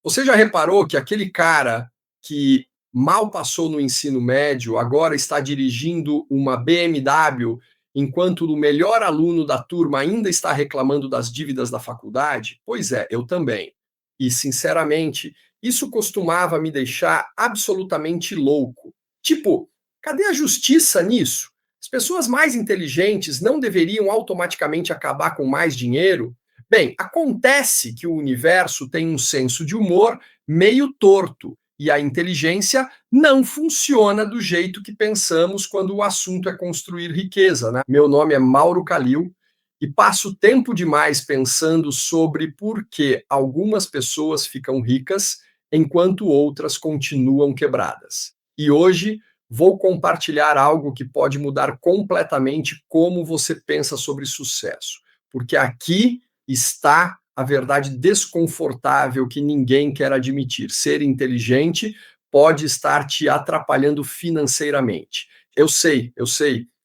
Você já reparou que aquele cara que mal passou no ensino médio agora está dirigindo uma BMW, enquanto o melhor aluno da turma ainda está reclamando das dívidas da faculdade? Pois é, eu também. E, sinceramente, isso costumava me deixar absolutamente louco. Tipo, cadê a justiça nisso? As pessoas mais inteligentes não deveriam automaticamente acabar com mais dinheiro? Bem, acontece que o universo tem um senso de humor meio torto e a inteligência não funciona do jeito que pensamos quando o assunto é construir riqueza, né? Meu nome é Mauro Calil e passo tempo demais pensando sobre por que algumas pessoas ficam ricas enquanto outras continuam quebradas. E hoje vou compartilhar algo que pode mudar completamente como você pensa sobre sucesso, porque aqui está a verdade desconfortável que ninguém quer admitir. Ser inteligente pode estar te atrapalhando financeiramente. Eu sei,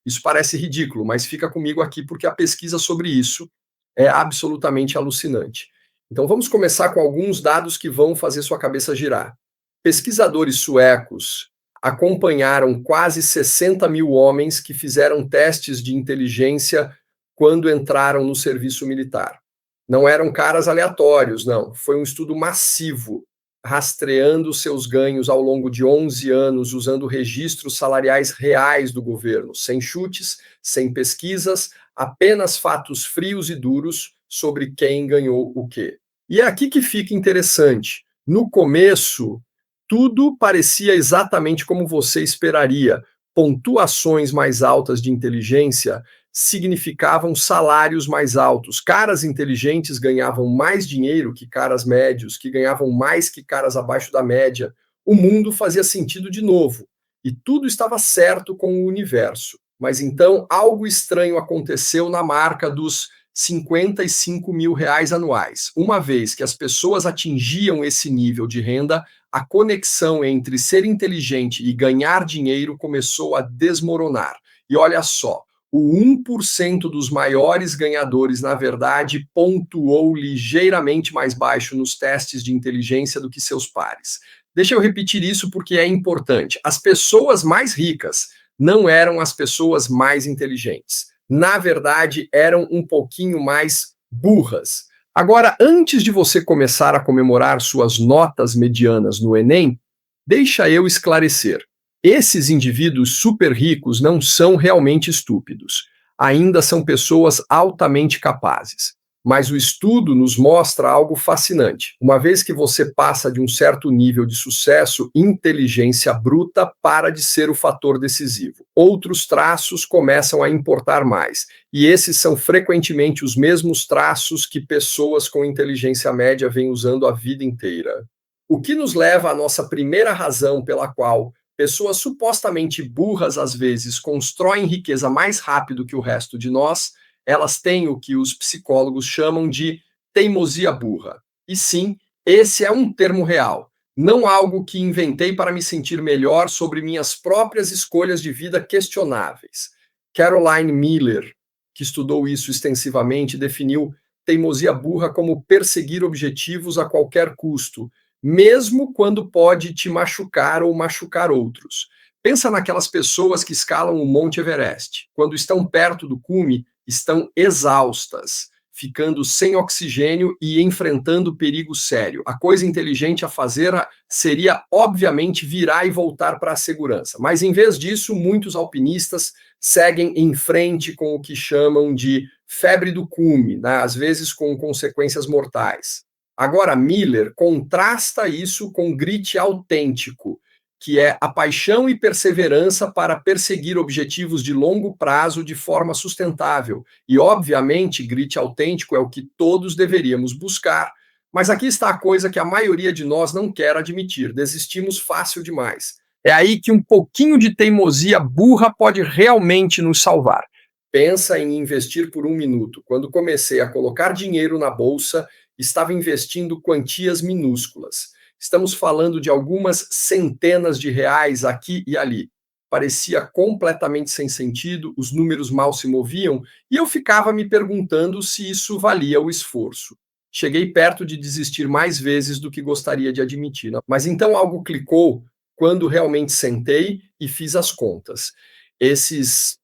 isso parece ridículo, mas fica comigo aqui porque a pesquisa sobre isso é absolutamente alucinante. Então vamos começar com alguns dados que vão fazer sua cabeça girar. Pesquisadores suecos acompanharam quase 60 mil homens que fizeram testes de inteligência quando entraram no serviço militar. Não eram caras aleatórios, não. Foi um estudo massivo, rastreando seus ganhos ao longo de 11 anos, usando registros salariais reais do governo, sem chutes, sem pesquisas, apenas fatos frios e duros sobre quem ganhou o quê. E é aqui que fica interessante. No começo, tudo parecia exatamente como você esperaria. Pontuações mais altas de inteligência significavam salários mais altos. Caras inteligentes ganhavam mais dinheiro que caras médios, que ganhavam mais que caras abaixo da média. O mundo fazia sentido de novo. E tudo estava certo com o universo. Mas então algo estranho aconteceu na marca dos 55 mil reais anuais. Uma vez que as pessoas atingiam esse nível de renda, a conexão entre ser inteligente e ganhar dinheiro começou a desmoronar. E olha só, o 1% dos maiores ganhadores, na verdade, pontuou ligeiramente mais baixo nos testes de inteligência do que seus pares. Deixa eu repetir isso porque é importante. As pessoas mais ricas não eram as pessoas mais inteligentes. Na verdade, eram um pouquinho mais burras. Agora, antes de você começar a comemorar suas notas medianas no Enem, deixa eu esclarecer. Esses indivíduos super ricos não são realmente estúpidos. Ainda são pessoas altamente capazes. Mas o estudo nos mostra algo fascinante. Uma vez que você passa de um certo nível de sucesso, inteligência bruta para de ser o fator decisivo. Outros traços começam a importar mais. E esses são frequentemente os mesmos traços que pessoas com inteligência média vêm usando a vida inteira. O que nos leva à nossa primeira razão pela qual pessoas supostamente burras às vezes constroem riqueza mais rápido que o resto de nós. Elas têm o que os psicólogos chamam de teimosia burra. E sim, esse é um termo real, não algo que inventei para me sentir melhor sobre minhas próprias escolhas de vida questionáveis. Caroline Miller, que estudou isso extensivamente, definiu teimosia burra como perseguir objetivos a qualquer custo, mesmo quando pode te machucar ou machucar outros. Pensa naquelas pessoas que escalam o Monte Everest. Quando estão perto do cume, estão exaustas, ficando sem oxigênio e enfrentando perigo sério. A coisa inteligente a fazer seria, obviamente, virar e voltar para a segurança. Mas, em vez disso, muitos alpinistas seguem em frente com o que chamam de febre do cume, né? Às vezes com consequências mortais. Agora, Miller contrasta isso com grit autêntico, que é a paixão e perseverança para perseguir objetivos de longo prazo de forma sustentável. E, obviamente, grit autêntico é o que todos deveríamos buscar. Mas aqui está a coisa que a maioria de nós não quer admitir: desistimos fácil demais. É aí que um pouquinho de teimosia burra pode realmente nos salvar. Pensa em investir por um minuto. Quando comecei a colocar dinheiro na bolsa, estava investindo quantias minúsculas. Estamos falando de algumas centenas de reais aqui e ali. Parecia completamente sem sentido, os números mal se moviam e eu ficava me perguntando se isso valia o esforço. Cheguei perto de desistir mais vezes do que gostaria de admitir, né? Mas então algo clicou quando realmente sentei e fiz as contas. Esses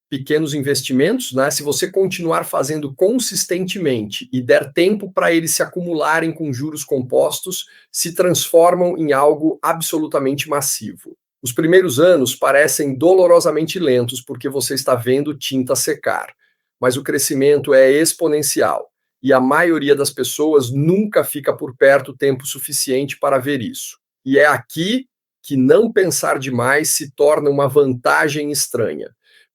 pequenos investimentos, né, se você continuar fazendo consistentemente e der tempo para eles se acumularem com juros compostos, se transformam em algo absolutamente massivo. Os primeiros anos parecem dolorosamente lentos porque você está vendo tinta secar, mas o crescimento é exponencial e a maioria das pessoas nunca fica por perto tempo suficiente para ver isso. E é aqui que não pensar demais se torna uma vantagem estranha.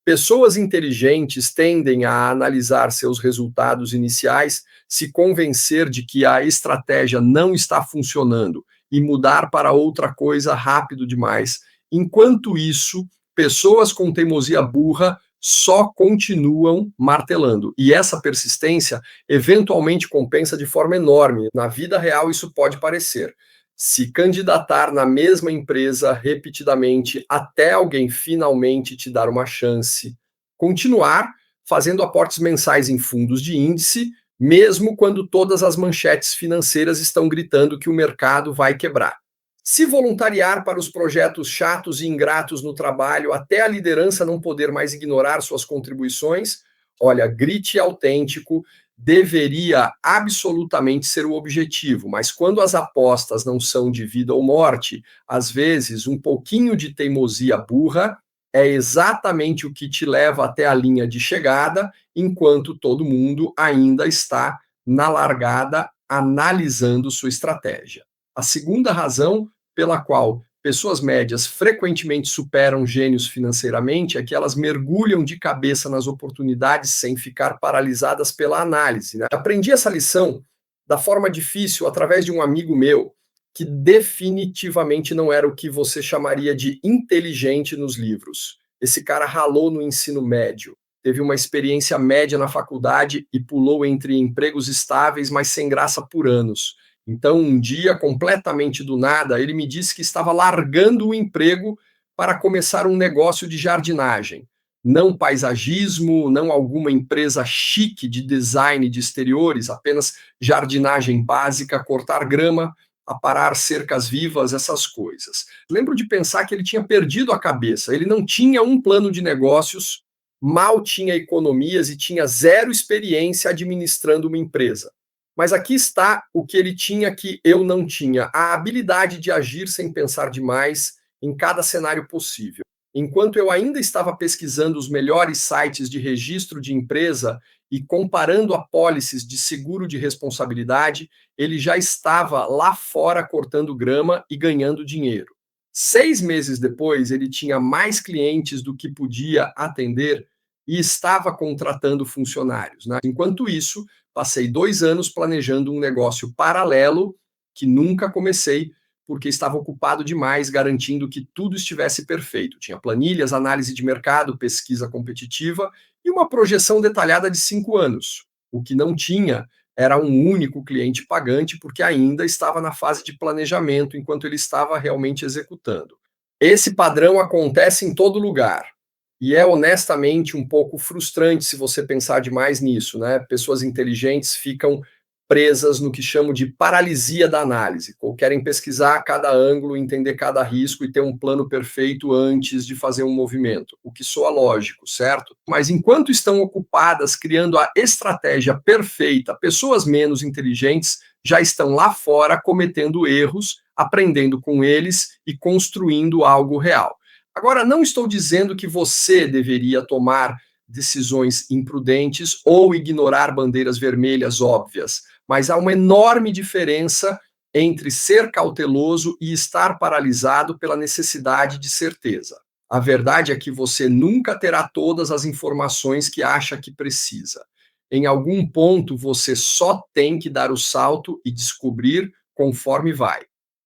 Pessoas inteligentes tendem a analisar seus resultados iniciais, se convencer de que a estratégia não está funcionando e mudar para outra coisa rápido demais. Enquanto isso, pessoas com teimosia burra só continuam martelando. E essa persistência eventualmente compensa de forma enorme. Na vida real, isso pode parecer. Se candidatar na mesma empresa repetidamente até alguém finalmente te dar uma chance, continuar fazendo aportes mensais em fundos de índice, mesmo quando todas as manchetes financeiras estão gritando que o mercado vai quebrar. Se voluntariar para os projetos chatos e ingratos no trabalho até a liderança não poder mais ignorar suas contribuições, olha, grite autêntico deveria absolutamente ser o objetivo, mas quando as apostas não são de vida ou morte, às vezes um pouquinho de teimosia burra é exatamente o que te leva até a linha de chegada, enquanto todo mundo ainda está na largada analisando sua estratégia. A segunda razão pela qual pessoas médias frequentemente superam gênios financeiramente é que elas mergulham de cabeça nas oportunidades sem ficar paralisadas pela análise, né? Aprendi essa lição da forma difícil através de um amigo meu que definitivamente não era o que você chamaria de inteligente nos livros. Esse cara ralou no ensino médio, teve uma experiência média na faculdade e pulou entre empregos estáveis, mas sem graça por anos. Então, um dia, completamente do nada, ele me disse que estava largando o emprego para começar um negócio de jardinagem. Não paisagismo, não alguma empresa chique de design de exteriores, apenas jardinagem básica, cortar grama, aparar cercas vivas, essas coisas. Lembro de pensar que ele tinha perdido a cabeça, ele não tinha um plano de negócios, mal tinha economias e tinha zero experiência administrando uma empresa. Mas aqui está o que ele tinha que eu não tinha: a habilidade de agir sem pensar demais em cada cenário possível. Enquanto eu ainda estava pesquisando os melhores sites de registro de empresa e comparando apólices de seguro de responsabilidade, ele já estava lá fora cortando grama e ganhando dinheiro. 6 meses depois, ele tinha mais clientes do que podia atender e estava contratando funcionários, né? Enquanto isso, passei 2 anos planejando um negócio paralelo que nunca comecei, porque estava ocupado demais garantindo que tudo estivesse perfeito. Tinha planilhas, análise de mercado, pesquisa competitiva e uma projeção detalhada de 5 anos. O que não tinha era um único cliente pagante, porque ainda estava na fase de planejamento, enquanto ele estava realmente executando. Esse padrão acontece em todo lugar. E é honestamente um pouco frustrante se você pensar demais nisso, né? Pessoas inteligentes ficam presas no que chamo de paralisia da análise, ou querem pesquisar cada ângulo, entender cada risco e ter um plano perfeito antes de fazer um movimento, o que soa lógico, certo? Mas enquanto estão ocupadas criando a estratégia perfeita, pessoas menos inteligentes já estão lá fora cometendo erros, aprendendo com eles e construindo algo real. Agora, não estou dizendo que você deveria tomar decisões imprudentes ou ignorar bandeiras vermelhas óbvias, mas há uma enorme diferença entre ser cauteloso e estar paralisado pela necessidade de certeza. A verdade é que você nunca terá todas as informações que acha que precisa. Em algum ponto, você só tem que dar o salto e descobrir conforme vai.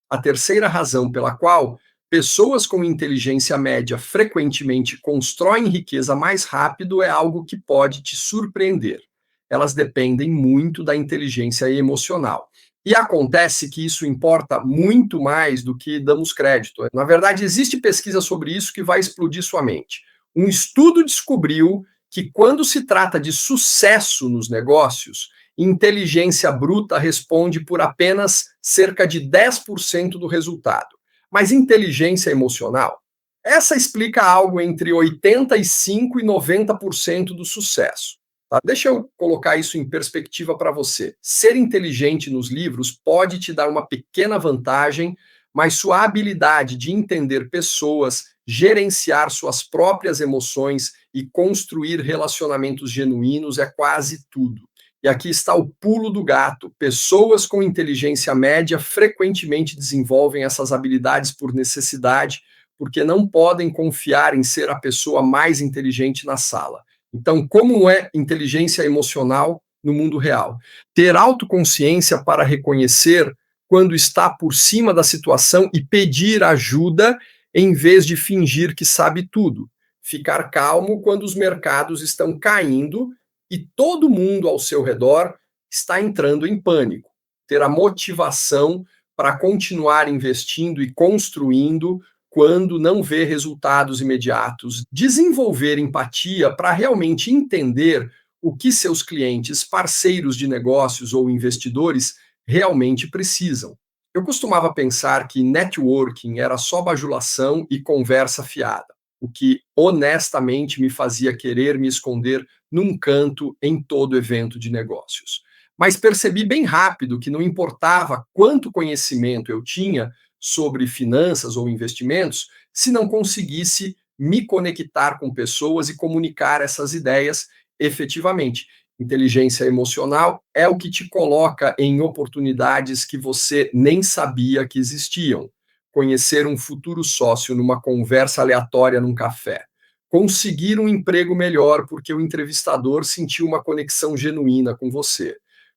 A terceira razão pela qual pessoas com inteligência média frequentemente constroem riqueza mais rápido é algo que pode te surpreender. Elas dependem muito da inteligência emocional. E acontece que isso importa muito mais do que damos crédito. Na verdade, existe pesquisa sobre isso que vai explodir sua mente. Um estudo descobriu que quando se trata de sucesso nos negócios, Inteligência bruta responde por apenas cerca de 10% do resultado. Mas inteligência emocional? Essa explica algo entre 85% e 90% do sucesso. Tá? Deixa eu colocar isso em perspectiva para você. Ser inteligente nos livros pode te dar uma pequena vantagem, mas sua habilidade de entender pessoas, gerenciar suas próprias emoções e construir relacionamentos genuínos é quase tudo. E aqui está o pulo do gato. Pessoas com inteligência média frequentemente desenvolvem essas habilidades por necessidade, porque não podem confiar em ser a pessoa mais inteligente na sala. Então, como é inteligência emocional no mundo real? Ter autoconsciência para reconhecer quando está por cima da situação e pedir ajuda em vez de fingir que sabe tudo. Ficar calmo quando os mercados estão caindo e todo mundo ao seu redor está entrando em pânico. Ter a motivação para continuar investindo e construindo quando não vê resultados imediatos. Desenvolver empatia para realmente entender o que seus clientes, parceiros de negócios ou investidores realmente precisam. Eu costumava pensar que networking era só bajulação e conversa fiada, o que honestamente me fazia querer me esconder num canto em todo evento de negócios. Mas percebi bem rápido que não importava quanto conhecimento eu tinha sobre finanças ou investimentos, se não conseguisse me conectar com pessoas e comunicar essas ideias efetivamente. Inteligência emocional é o que te coloca em oportunidades que você nem sabia que existiam. Conhecer um futuro sócio numa conversa aleatória num café. Conseguir um emprego melhor porque o entrevistador sentiu uma conexão genuína com você.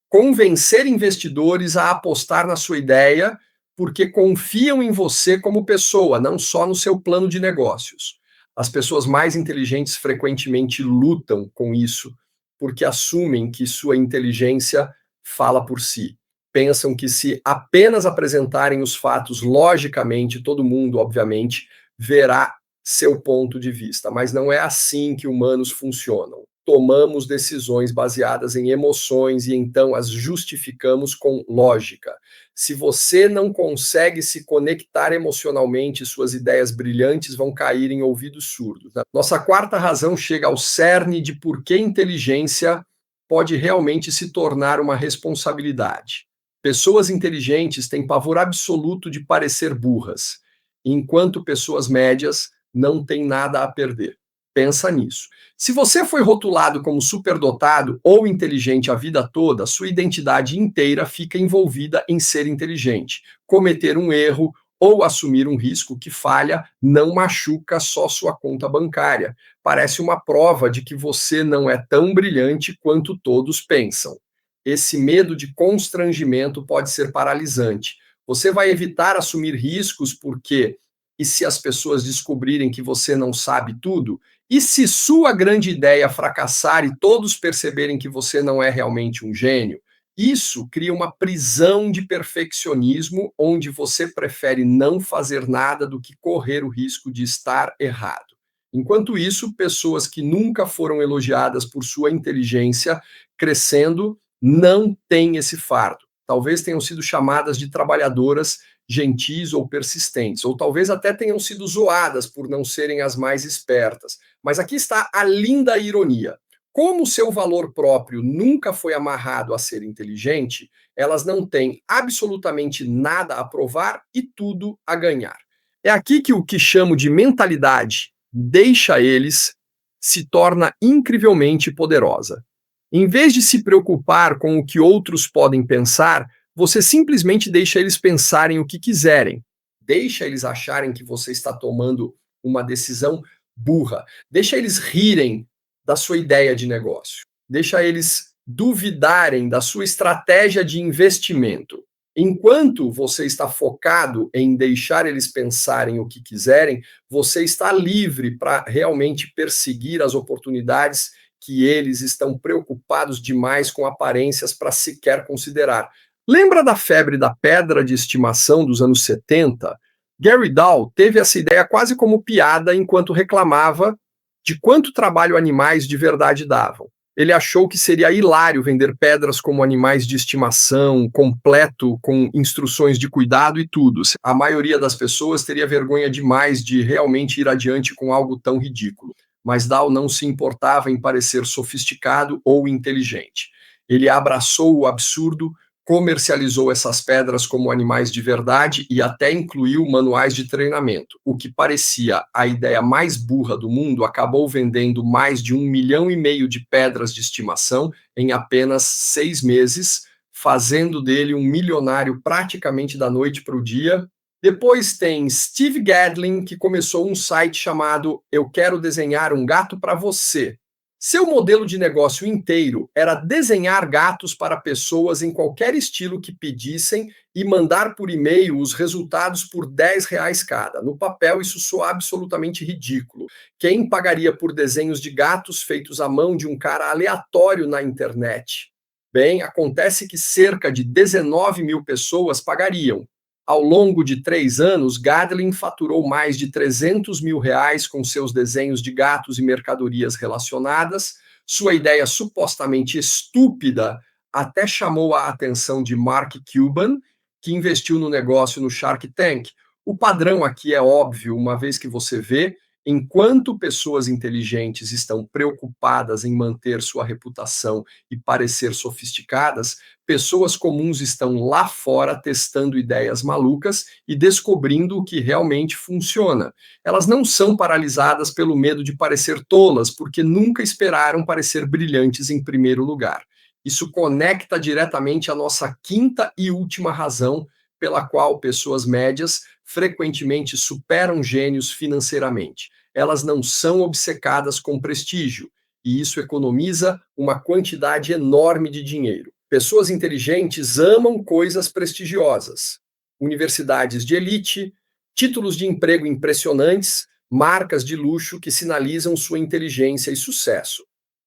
Convencer investidores a apostar na sua ideia porque confiam em você como pessoa, não só no seu plano de negócios. As pessoas mais inteligentes frequentemente lutam com isso, porque assumem que sua inteligência fala por si. Pensam que se apenas apresentarem os fatos logicamente, todo mundo, obviamente, verá seu ponto de vista, mas não é assim que humanos funcionam. Tomamos decisões baseadas em emoções e então as justificamos com lógica. Se você não consegue se conectar emocionalmente, suas ideias brilhantes vão cair em ouvidos surdos. Nossa quarta razão chega ao cerne de por que inteligência pode realmente se tornar uma responsabilidade. Pessoas inteligentes têm pavor absoluto de parecer burras, enquanto pessoas médias não têm nada a perder. Pensa nisso. Se você foi rotulado como superdotado ou inteligente a vida toda, sua identidade inteira fica envolvida em ser inteligente. Cometer um erro ou assumir um risco que falha não machuca só sua conta bancária. Parece uma prova de que você não é tão brilhante quanto todos pensam. Esse medo de constrangimento pode ser paralisante. Você vai evitar assumir riscos porque, e se as pessoas descobrirem que você não sabe tudo? E se sua grande ideia fracassar e todos perceberem que você não é realmente um gênio? Isso cria uma prisão de perfeccionismo onde você prefere não fazer nada do que correr o risco de estar errado. Enquanto isso, pessoas que nunca foram elogiadas por sua inteligência crescendo não têm esse fardo. Talvez tenham sido chamadas de trabalhadoras gentis ou persistentes, ou talvez até tenham sido zoadas por não serem as mais espertas. Mas aqui está a linda ironia. Como seu valor próprio nunca foi amarrado a ser inteligente, elas não têm absolutamente nada a provar e tudo a ganhar. É aqui que o que chamo de mentalidade deixa eles se torna incrivelmente poderosa. Em vez de se preocupar com o que outros podem pensar, você simplesmente deixa eles pensarem o que quiserem. Deixa eles acharem que você está tomando uma decisão burra. Deixa eles rirem da sua ideia de negócio. Deixa eles duvidarem da sua estratégia de investimento. Enquanto você está focado em deixar eles pensarem o que quiserem, você está livre para realmente perseguir as oportunidades que eles estão preocupados demais com aparências para sequer considerar. Lembra da febre da pedra de estimação dos anos 70? Gary Dow teve essa ideia quase como piada enquanto reclamava de quanto trabalho animais de verdade davam. Ele achou que seria hilário vender pedras como animais de estimação, completo, com instruções de cuidado e tudo. A maioria das pessoas teria vergonha demais de realmente ir adiante com algo tão ridículo. Mas Dow não se importava em parecer sofisticado ou inteligente. Ele abraçou o absurdo, comercializou essas pedras como animais de verdade e até incluiu manuais de treinamento. O que parecia a ideia mais burra do mundo acabou vendendo mais de 1,5 milhão de pedras de estimação em apenas 6 meses, fazendo dele um milionário praticamente da noite para o dia. Depois tem Steve Gadlin, que começou um site chamado Eu Quero Desenhar um Gato para Você. Seu modelo de negócio inteiro era desenhar gatos para pessoas em qualquer estilo que pedissem e mandar por e-mail os resultados por R$ 10 cada. No papel, isso soa absolutamente ridículo. Quem pagaria por desenhos de gatos feitos à mão de um cara aleatório na internet? Bem, acontece que cerca de 19 mil pessoas pagariam. Ao longo de 3 anos, Gadlin faturou mais de R$ 300 mil com seus desenhos de gatos e mercadorias relacionadas. Sua ideia supostamente estúpida até chamou a atenção de Mark Cuban, que investiu no negócio no Shark Tank. O padrão aqui é óbvio, uma vez que você vê, enquanto pessoas inteligentes estão preocupadas em manter sua reputação e parecer sofisticadas, pessoas comuns estão lá fora testando ideias malucas e descobrindo o que realmente funciona. Elas não são paralisadas pelo medo de parecer tolas, porque nunca esperaram parecer brilhantes em primeiro lugar. Isso conecta diretamente à nossa quinta e última razão pela qual pessoas médias frequentemente superam gênios financeiramente. Elas não são obcecadas com prestígio, e isso economiza uma quantidade enorme de dinheiro. Pessoas inteligentes amam coisas prestigiosas, universidades de elite, títulos de emprego impressionantes, marcas de luxo que sinalizam sua inteligência e sucesso.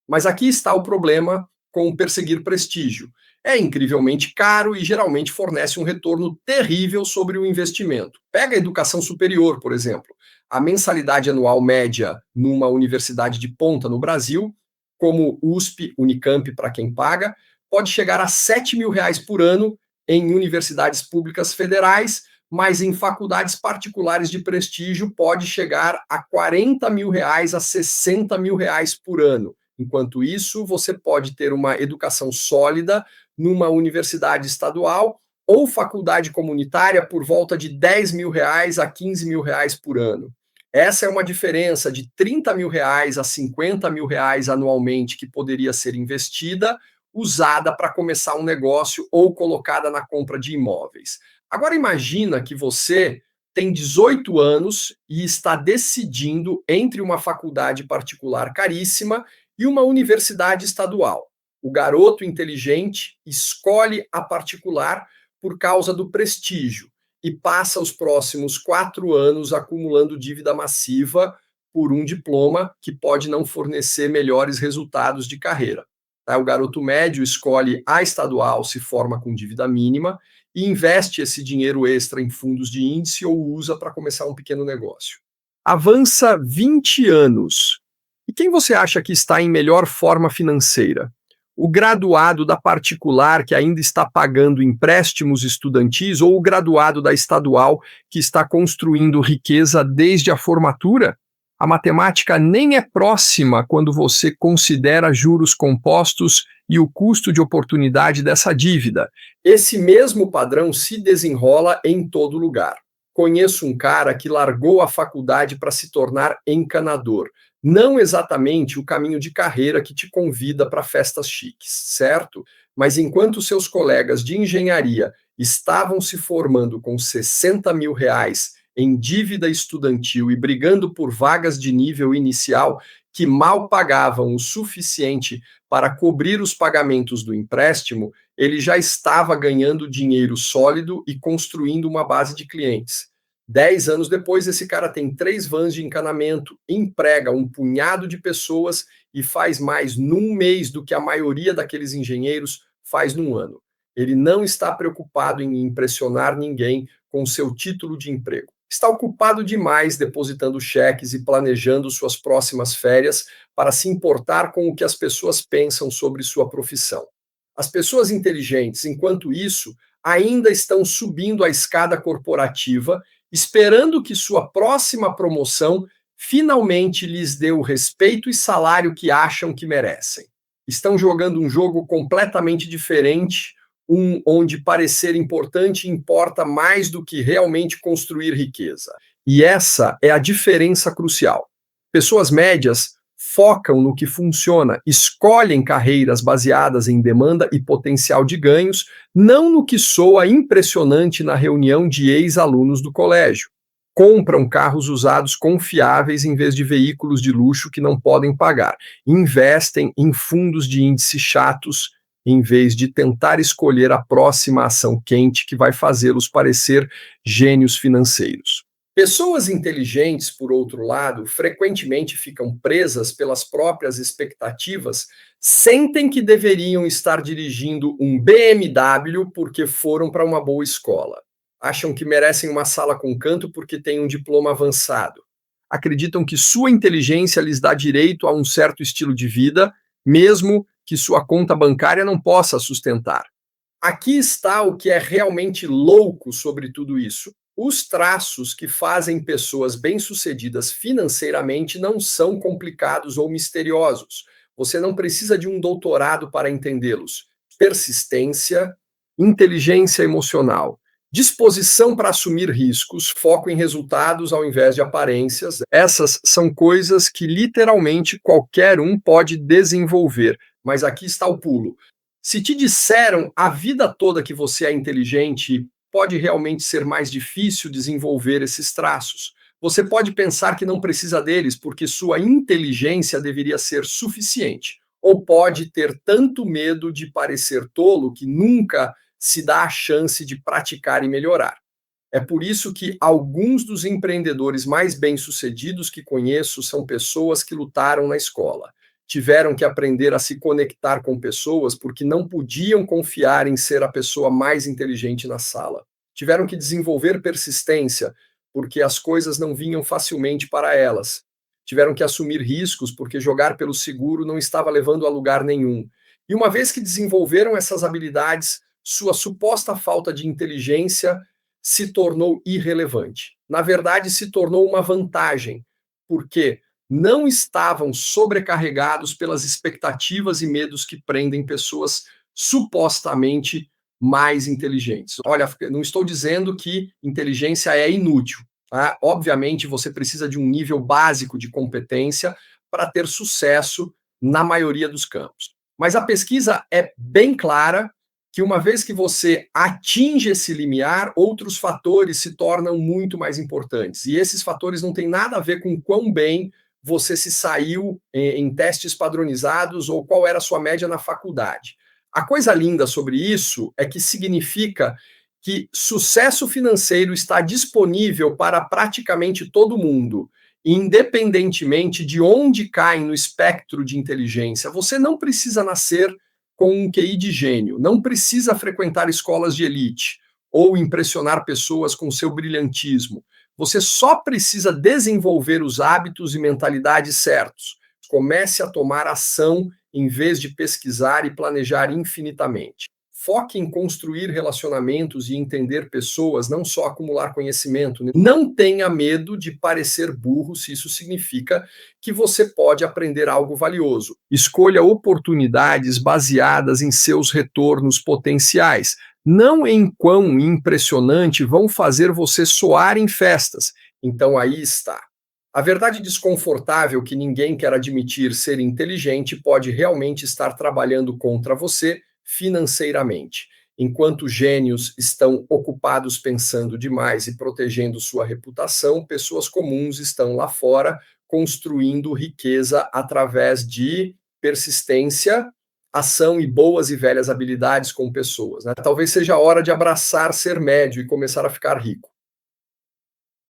Mas aqui está o problema com perseguir prestígio. É incrivelmente caro e geralmente fornece um retorno terrível sobre o investimento. Pega a educação superior, por exemplo. A mensalidade anual média numa universidade de ponta no Brasil, como USP, Unicamp, para quem paga, pode chegar a R$ 7.000 por ano em universidades públicas federais, mas em faculdades particulares de prestígio pode chegar a R$ 40.000 a R$ 60.000 por ano. Enquanto isso, você pode ter uma educação sólida numa universidade estadual ou faculdade comunitária por volta de R$ 10.000 a R$ 15.000 por ano. Essa é uma diferença de R$ 30.000 a R$ 50.000 anualmente que poderia ser investida, usada para começar um negócio ou colocada na compra de imóveis. Agora imagina que você tem 18 anos e está decidindo entre uma faculdade particular caríssima e uma universidade estadual. O garoto inteligente escolhe a particular por causa do prestígio e passa os próximos 4 anos acumulando dívida massiva por um diploma que pode não fornecer melhores resultados de carreira. O garoto médio escolhe a estadual, se forma com dívida mínima e investe esse dinheiro extra em fundos de índice ou usa para começar um pequeno negócio. Avança 20 anos. E quem você acha que está em melhor forma financeira? O graduado da particular que ainda está pagando empréstimos estudantis ou o graduado da estadual que está construindo riqueza desde a formatura? A matemática nem é próxima quando você considera juros compostos e o custo de oportunidade dessa dívida. Esse mesmo padrão se desenrola em todo lugar. Conheço um cara que largou a faculdade para se tornar encanador. Não exatamente o caminho de carreira que te convida para festas chiques, certo? Mas enquanto seus colegas de engenharia estavam se formando com R$ 60.000 em dívida estudantil e brigando por vagas de nível inicial que mal pagavam o suficiente para cobrir os pagamentos do empréstimo, ele já estava ganhando dinheiro sólido e construindo uma base de clientes. 10 anos depois, esse cara tem 3 vans de encanamento, emprega um punhado de pessoas e faz mais num mês do que a maioria daqueles engenheiros faz num ano. Ele não está preocupado em impressionar ninguém com seu título de emprego. está ocupado demais depositando cheques e planejando suas próximas férias para se importar com o que as pessoas pensam sobre sua profissão. As pessoas inteligentes, enquanto isso, ainda estão subindo a escada corporativa, esperando que sua próxima promoção finalmente lhes dê o respeito e salário que acham que merecem. Estão jogando um jogo completamente diferente, onde parecer importante importa mais do que realmente construir riqueza. E essa é a diferença crucial. Pessoas médias focam no que funciona, escolhem carreiras baseadas em demanda e potencial de ganhos, não no que soa impressionante na reunião de ex-alunos do colégio. Compram carros usados confiáveis em vez de veículos de luxo que não podem pagar. Investem em fundos de índice chatos em vez de tentar escolher a próxima ação quente que vai fazê-los parecer gênios financeiros. Pessoas inteligentes, por outro lado, frequentemente ficam presas pelas próprias expectativas, sentem que deveriam estar dirigindo um BMW porque foram para uma boa escola. Acham que merecem uma sala com canto porque têm um diploma avançado. Acreditam que sua inteligência lhes dá direito a um certo estilo de vida, mesmo que sua conta bancária não possa sustentar. Aqui está o que é realmente louco sobre tudo isso. Os traços que fazem pessoas bem-sucedidas financeiramente não são complicados ou misteriosos. Você não precisa de um doutorado para entendê-los. Persistência, inteligência emocional, disposição para assumir riscos, foco em resultados ao invés de aparências. Essas são coisas que literalmente qualquer um pode desenvolver. Mas aqui está o pulo. Se te disseram a vida toda que você é inteligente, pode realmente ser mais difícil desenvolver esses traços. Você pode pensar que não precisa deles porque sua inteligência deveria ser suficiente. Ou pode ter tanto medo de parecer tolo que nunca se dá a chance de praticar e melhorar. É por isso que alguns dos empreendedores mais bem-sucedidos que conheço são pessoas que lutaram na escola. Tiveram que aprender a se conectar com pessoas porque não podiam confiar em ser a pessoa mais inteligente na sala. Tiveram que desenvolver persistência porque as coisas não vinham facilmente para elas. Tiveram que assumir riscos porque jogar pelo seguro não estava levando a lugar nenhum. E uma vez que desenvolveram essas habilidades, sua suposta falta de inteligência se tornou irrelevante. Na verdade, se tornou uma vantagem, porque não estavam sobrecarregados pelas expectativas e medos que prendem pessoas supostamente mais inteligentes. Olha, não estou dizendo que inteligência é inútil, tá? Obviamente, você precisa de um nível básico de competência para ter sucesso na maioria dos campos. Mas a pesquisa é bem clara que uma vez que você atinge esse limiar, outros fatores se tornam muito mais importantes. E esses fatores não têm nada a ver com quão bem você se saiu em testes padronizados ou qual era a sua média na faculdade. A coisa linda sobre isso é que significa que sucesso financeiro está disponível para praticamente todo mundo, independentemente de onde cai no espectro de inteligência. Você não precisa nascer com um QI de gênio, não precisa frequentar escolas de elite ou impressionar pessoas com seu brilhantismo. Você só precisa desenvolver os hábitos e mentalidades certos. Comece a tomar ação em vez de pesquisar e planejar infinitamente. Foque em construir relacionamentos e entender pessoas, não só acumular conhecimento. Não tenha medo de parecer burro se isso significa que você pode aprender algo valioso. Escolha oportunidades baseadas em seus retornos potenciais, não em quão impressionante vão fazer você soar em festas. Então aí está. A verdade desconfortável que ninguém quer admitir ser inteligente pode realmente estar trabalhando contra você financeiramente. Enquanto gênios estão ocupados pensando demais e protegendo sua reputação, pessoas comuns estão lá fora construindo riqueza através de persistência, ação e boas e velhas habilidades com pessoas, né? Talvez seja a hora de abraçar ser médio e começar a ficar rico.